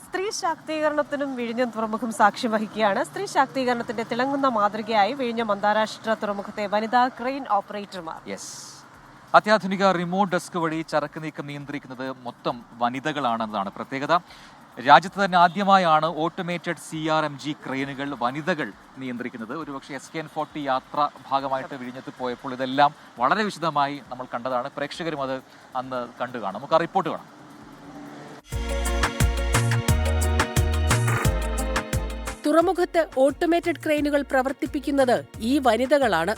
സ്ത്രീ ശാക്തീകരണത്തിനും വിഴിഞ്ഞം തുറമുഖം സാക്ഷ്യം വഹിക്കുകയാണ്. സ്ത്രീ ശാക്തീകരണത്തിന്റെ തിളങ്ങുന്ന മാതൃകയായി വിഴിഞ്ഞം അന്താരാഷ്ട്ര തുറമുഖത്തെ വനിതാ ക്രെയിൻ ഓപ്പറേറ്റർമാർ. അത്യാധുനിക റിമോട്ട് ഡെസ്ക് വഴി ചരക്ക് നീക്കം നിയന്ത്രിക്കുന്നത് മൊത്തം വനിതകളാണെന്നതാണ് പ്രത്യേകത. രാജ്യത്ത് തന്നെ ആദ്യമായാണ് ഓട്ടോമേറ്റഡ് CRMG ക്രെയിനുകൾ വനിതകൾ നിയന്ത്രിക്കുന്നത്. ഒരുപക്ഷെ SKN40 യാത്ര ഭാഗമായിട്ട് വിഴിഞ്ഞത്ത് പോയപ്പോൾ ഇതെല്ലാം വളരെ വിശദമായി നമ്മൾ കണ്ടതാണ്. പ്രേക്ഷകരും അത് അന്ന് കണ്ടു കാണാം. നമുക്ക് ആ റിപ്പോർട്ട് കാണാം. തുറമുഖത്ത് ഓട്ടോമേറ്റഡ് ക്രെയിനുകൾ പ്രവർത്തിപ്പിക്കുന്നത് ഈ വനിതകളാണ്.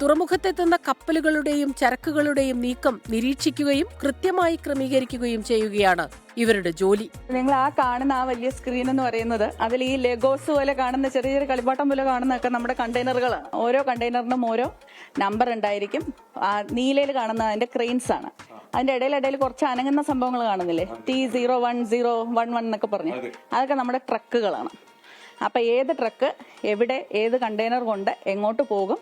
തുറമുഖത്തെത്തുന്ന കപ്പലുകളുടെയും ചരക്കുകളുടെയും നീക്കം നിരീക്ഷിക്കുകയും കൃത്യമായി ക്രമീകരിക്കുകയും ചെയ്യുകയാണ് ഇവരുടെ ജോലി. നിങ്ങൾ ആ കാണുന്ന ആ വലിയ സ്ക്രീൻ എന്ന് പറയുന്നത് അതിൽ ഈ ലെഗോസ് പോലെ കാണുന്ന ചെറിയ ചെറിയ കളിപ്പാട്ടം പോലെ കാണുന്നതൊക്കെ നമ്മുടെ കണ്ടെയ്നറുകളാണ്. ഓരോ കണ്ടെയ്നറിനും ഓരോ നമ്പർ ഉണ്ടായിരിക്കും. നീലയിൽ കാണുന്ന അതിന്റെ ക്രെയിൻസ് ആണ്. അതിന്റെ ഇടയിൽ കുറച്ച് അനങ്ങുന്ന സംഭവങ്ങൾ കാണുന്നില്ലേ, T01011 എന്നൊക്കെ പറഞ്ഞു, അതൊക്കെ നമ്മുടെ ട്രക്കുകളാണ്. അപ്പൊ ഏത് ട്രക്ക് എവിടെ ഏത് കണ്ടെയ്നർ കൊണ്ട് എങ്ങോട്ട് പോകും,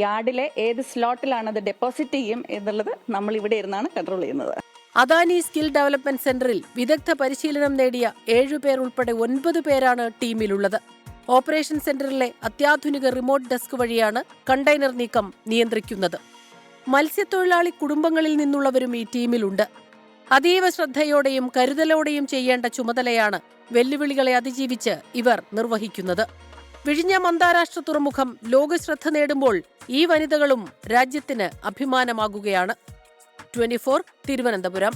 യാർഡിലെ ഏത് സ്ലോട്ടിലാണ് അത് ഡെപ്പോസിറ്റ് ചെയ്യും എന്നുള്ളത് നമ്മൾ ഇവിടെ ഇരുന്നാണ് കൺട്രോൾ ചെയ്യുന്നത്. അദാനി സ്കിൽ ഡെവലപ്മെന്റ് സെന്ററിൽ വിദഗ്ധ പരിശീലനം നേടിയ 7 പേർ ഉൾപ്പെടെ 9 പേരാണ് ടീമിലുള്ളത്. ഓപ്പറേഷൻ സെന്ററിലെ അത്യാധുനിക റിമോട്ട് ഡെസ്ക് വഴിയാണ് കണ്ടെയ്നർ നീക്കം നിയന്ത്രിക്കുന്നത്. മത്സ്യത്തൊഴിലാളി കുടുംബങ്ങളിൽ നിന്നുള്ളവരും ഈ ടീമിലുണ്ട്. അതീവ ശ്രദ്ധയോടെയും കരുതലോടെയും ചെയ്യേണ്ട ചുമതലയാണ് വെല്ലുവിളികളെ അതിജീവിച്ച് ഇവർ നിർവഹിക്കുന്നത്. വിഴിഞ്ഞം അന്താരാഷ്ട്ര തുറമുഖം ലോകശ്രദ്ധ നേടുമ്പോൾ ഈ വനിതകളും രാജ്യത്തിന് അഭിമാനമാകുകയാണ്. 24 തിരുവനന്തപുരം.